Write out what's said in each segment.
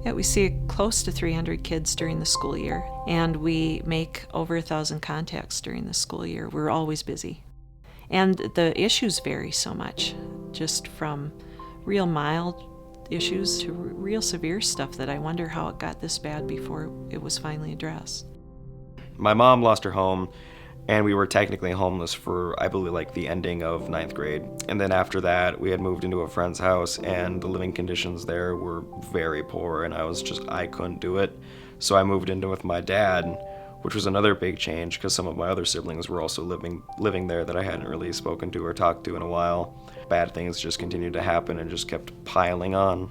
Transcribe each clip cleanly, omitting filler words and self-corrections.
Yeah, we see close to 300 kids during the school year, and we make over 1,000 contacts during the school year. We're always busy. And the issues vary so much, just from real mild issues to real severe stuff that I wonder how it got this bad before it was finally addressed. My mom lost her home, and we were technically homeless for, I believe, like the ending of 9th grade. And then after that, we had moved into a friend's house, and the living conditions there were very poor, and I couldn't do it. So I moved in with my dad, which was another big change because some of my other siblings were also living there that I hadn't really spoken to or talked to in a while. Bad things just continued to happen and just kept piling on.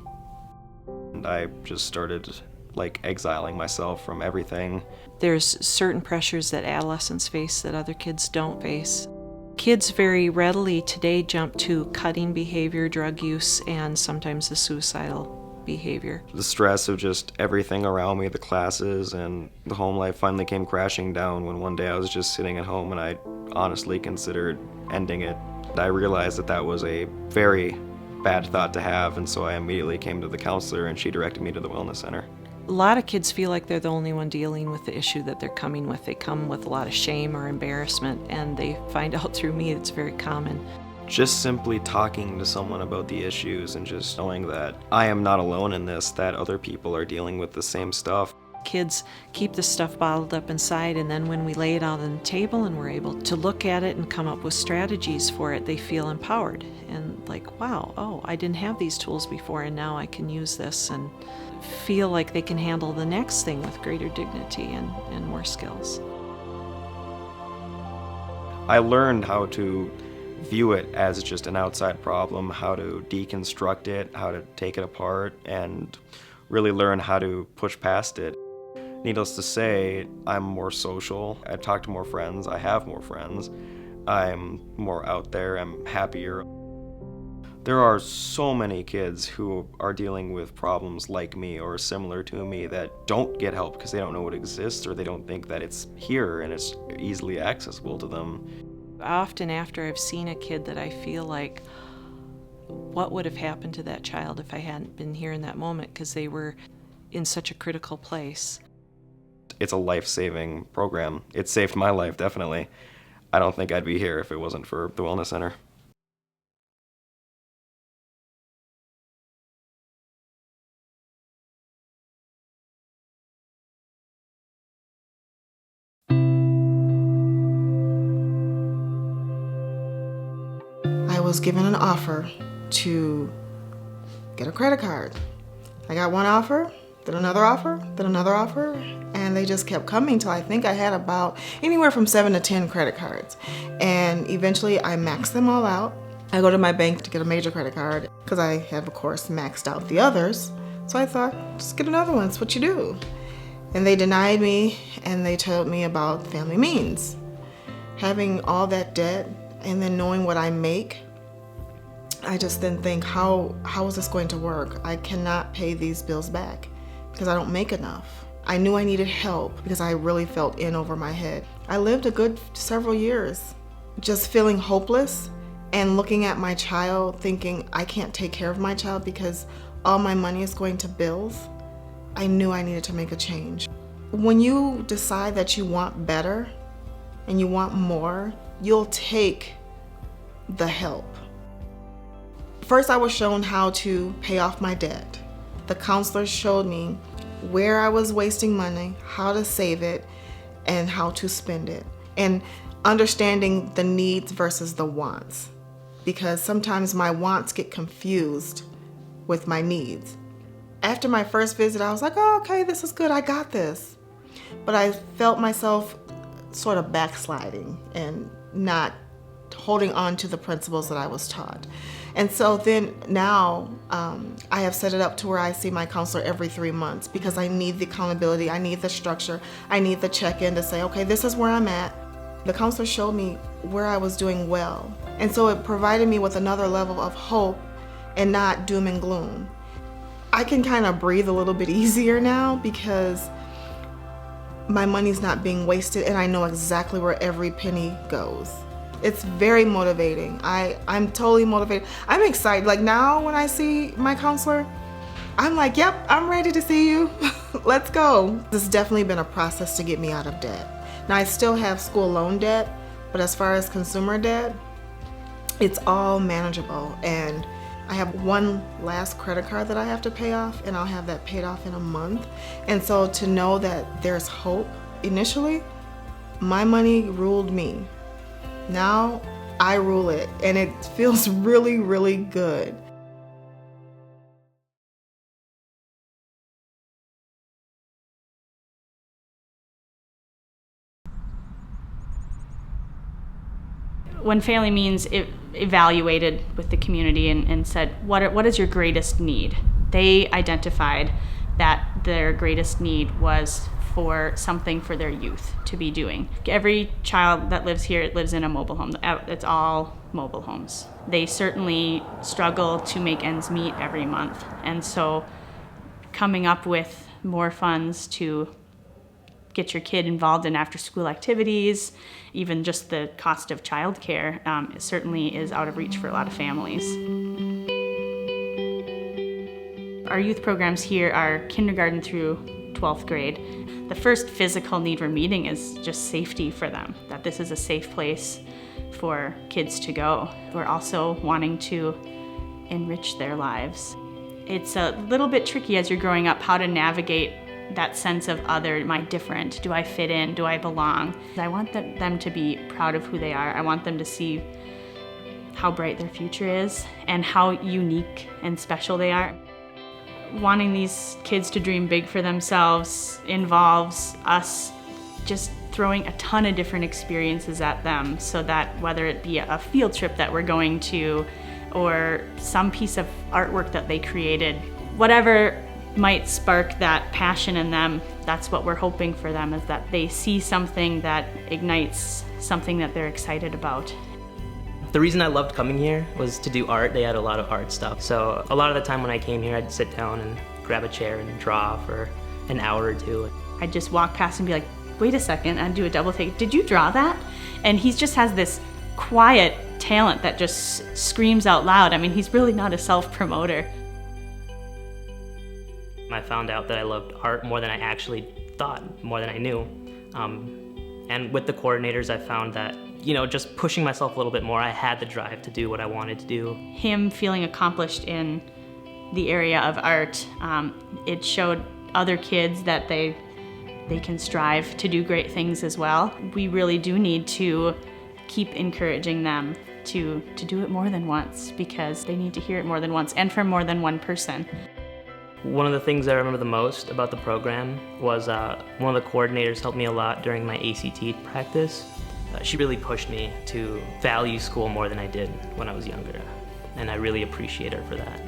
And I just started exiling myself from everything. There's certain pressures that adolescents face that other kids don't face. Kids very readily today jump to cutting behavior, drug use, and sometimes the suicidal behavior. The stress of just everything around me, the classes and the home life finally came crashing down when one day I was just sitting at home and I honestly considered ending it. I realized that was a very bad thought to have, and so I immediately came to the counselor and she directed me to the wellness center. A lot of kids feel like they're the only one dealing with the issue that they're coming with. They come with a lot of shame or embarrassment, and they find out through me it's very common. Just simply talking to someone about the issues and just knowing that I am not alone in this, that other people are dealing with the same stuff. Kids keep this stuff bottled up inside, and then when we lay it out on the table and we're able to look at it and come up with strategies for it, they feel empowered and like, wow, oh, I didn't have these tools before and now I can use this, and feel like they can handle the next thing with greater dignity and more skills. I learned how to view it as just an outside problem, how to deconstruct it, how to take it apart, and really learn how to push past it. Needless to say, I'm more social. I talk to more friends. I have more friends. I'm more out there. I'm happier. There are so many kids who are dealing with problems like me or similar to me that don't get help because they don't know it exists or they don't think that it's here and it's easily accessible to them. Often after I've seen a kid that I feel like, what would have happened to that child if I hadn't been here in that moment, because they were in such a critical place. It's a life-saving program. It saved my life, definitely. I don't think I'd be here if it wasn't for the Wellness Center. I was given an offer to get a credit card. I got one offer, then another offer, then another offer, and they just kept coming till I think I had about anywhere from 7 to 10 credit cards. And eventually I maxed them all out. I go to my bank to get a major credit card because I have, of course, maxed out the others. So I thought, just get another one, it's what you do. And they denied me, and they told me about FamilyMeans. Having all that debt and then knowing what I make, I just didn't think, how is this going to work? I cannot pay these bills back because I don't make enough. I knew I needed help because I really felt in over my head. I lived a good several years just feeling hopeless and looking at my child thinking I can't take care of my child because all my money is going to bills. I knew I needed to make a change. When you decide that you want better and you want more, you'll take the help. First, I was shown how to pay off my debt. The counselor showed me where I was wasting money, how to save it, and how to spend it. And understanding the needs versus the wants. Because sometimes my wants get confused with my needs. After my first visit, I was like, oh, okay, this is good, I got this. But I felt myself sort of backsliding and not holding on to the principles that I was taught. And so then now I have set it up to where I see my counselor every 3 months because I need the accountability, I need the structure, I need the check-in to say, okay, this is where I'm at. The counselor showed me where I was doing well. And so it provided me with another level of hope and not doom and gloom. I can kind of breathe a little bit easier now because my money's not being wasted and I know exactly where every penny goes. It's very motivating. I'm totally motivated. I'm excited. Like now when I see my counselor, I'm like, yep, I'm ready to see you. Let's go. This has definitely been a process to get me out of debt. Now, I still have school loan debt, but as far as consumer debt, it's all manageable. And I have one last credit card that I have to pay off, and I'll have that paid off in a month. And so to know that there's hope initially, my money ruled me. Now I rule it, and it feels really, really good. When FamilyMeans evaluated with the community and said, what is your greatest need? They identified that their greatest need was for something for their youth to be doing. Every child that lives here lives in a mobile home. It's all mobile homes. They certainly struggle to make ends meet every month. And so coming up with more funds to get your kid involved in after-school activities, even just the cost of childcare, certainly is out of reach for a lot of families. Our youth programs here are kindergarten through 12th grade. The first physical need we're meeting is just safety for them, that this is a safe place for kids to go. We're also wanting to enrich their lives. It's a little bit tricky as you're growing up how to navigate that sense of other. Am I different? Do I fit in? Do I belong? I want them to be proud of who they are. I want them to see how bright their future is and how unique and special they are. Wanting these kids to dream big for themselves involves us just throwing a ton of different experiences at them, so that whether it be a field trip that we're going to or some piece of artwork that they created, whatever might spark that passion in them, that's what we're hoping for them, is that they see something that ignites something that they're excited about. The reason I loved coming here was to do art. They had a lot of art stuff. So a lot of the time when I came here, I'd sit down and grab a chair and draw for an hour or two. I'd just walk past and be like, wait a second, I'd do a double take. Did you draw that? And he just has this quiet talent that just screams out loud. I mean, he's really not a self-promoter. I found out that I loved art more than I actually thought, more than I knew. And with the coordinators, I found that, just pushing myself a little bit more, I had the drive to do what I wanted to do. Him feeling accomplished in the area of art, it showed other kids that they can strive to do great things as well. We really do need to keep encouraging them to do it more than once, because they need to hear it more than once and from more than one person. One of the things I remember the most about the program was one of the coordinators helped me a lot during my ACT practice. She really pushed me to value school more than I did when I was younger, and I really appreciate her for that.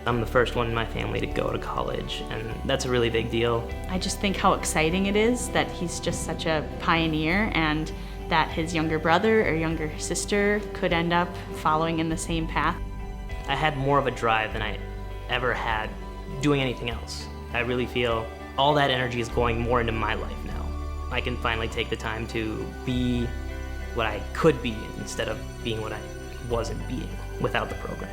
I'm the first one in my family to go to college, and that's a really big deal. I just think how exciting it is that he's just such a pioneer, and that his younger brother or younger sister could end up following in the same path. I had more of a drive than I ever had doing anything else. I really feel all that energy is going more into my life now. I can finally take the time to be what I could be instead of being what I wasn't being without the program.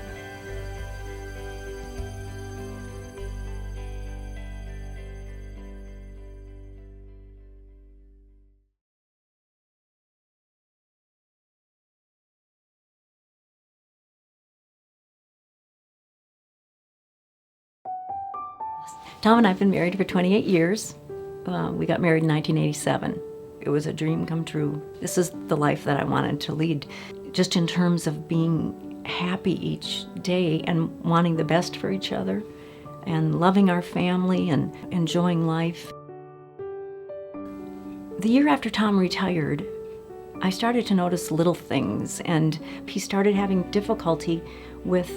Tom and I have been married for 28 years. We got married in 1987. It was a dream come true. This is the life that I wanted to lead, just in terms of being happy each day and wanting the best for each other and loving our family and enjoying life. The year after Tom retired, I started to notice little things, and he started having difficulty with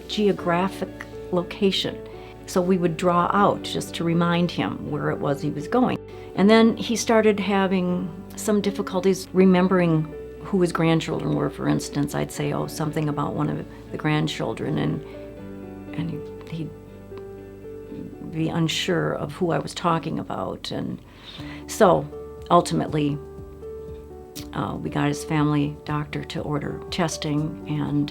geographic location. So we would draw out just to remind him where it was he was going. And then he started having some difficulties remembering who his grandchildren were. For instance, I'd say, something about one of the grandchildren, and he'd be unsure of who I was talking about. And so ultimately, we got his family doctor to order testing, and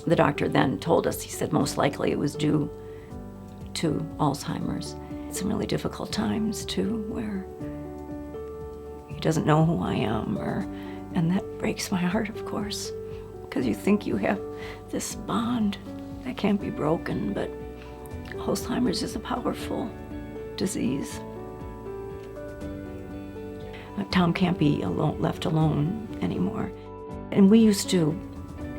the doctor then told us, he said most likely it was due to Alzheimer's. Some really difficult times too, where he doesn't know who I am, and that breaks my heart, of course, because you think you have this bond that can't be broken, but Alzheimer's is a powerful disease. Tom can't be left alone anymore. And we used to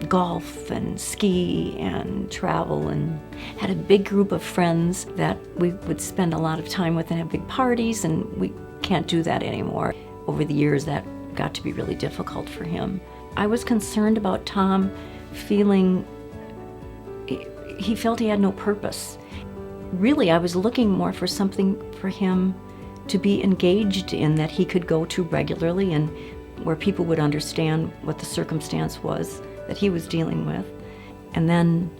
golf and ski and travel and had a big group of friends that we would spend a lot of time with and have big parties, and we can't do that anymore. Over the years, that got to be really difficult for him. I was concerned about Tom feeling, he felt he had no purpose. Really, I was looking more for something for him to be engaged in that he could go to regularly and where people would understand what the circumstance was that he was dealing with. And then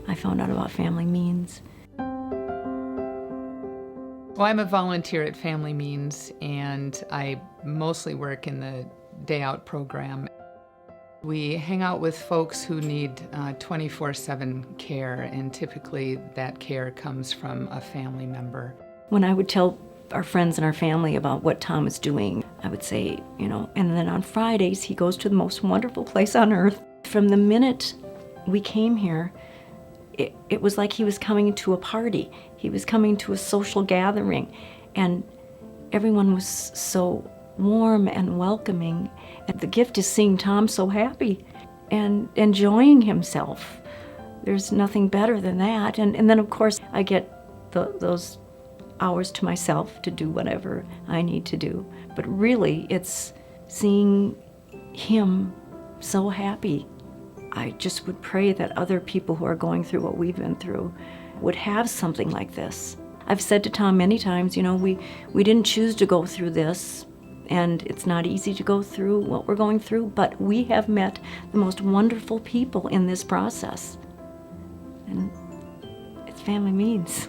I found out about FamilyMeans. Well, I'm a volunteer at FamilyMeans, and I mostly work in the day out program. We hang out with folks who need 24/7 care, and typically that care comes from a family member. When I would tell our friends and our family about what Tom is doing, I would say, and then on Fridays he goes to the most wonderful place on earth. From the minute we came here, it was like he was coming to a party. He was coming to a social gathering, and everyone was so warm and welcoming. And the gift is seeing Tom so happy and enjoying himself. There's nothing better than that. And then, of course, I get those hours to myself to do whatever I need to do. But really, it's seeing him so happy. I just would pray that other people who are going through what we've been through would have something like this. I've said to Tom many times, we didn't choose to go through this, and it's not easy to go through what we're going through, but we have met the most wonderful people in this process. And it's FamilyMeans.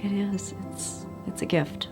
It is. It's a gift.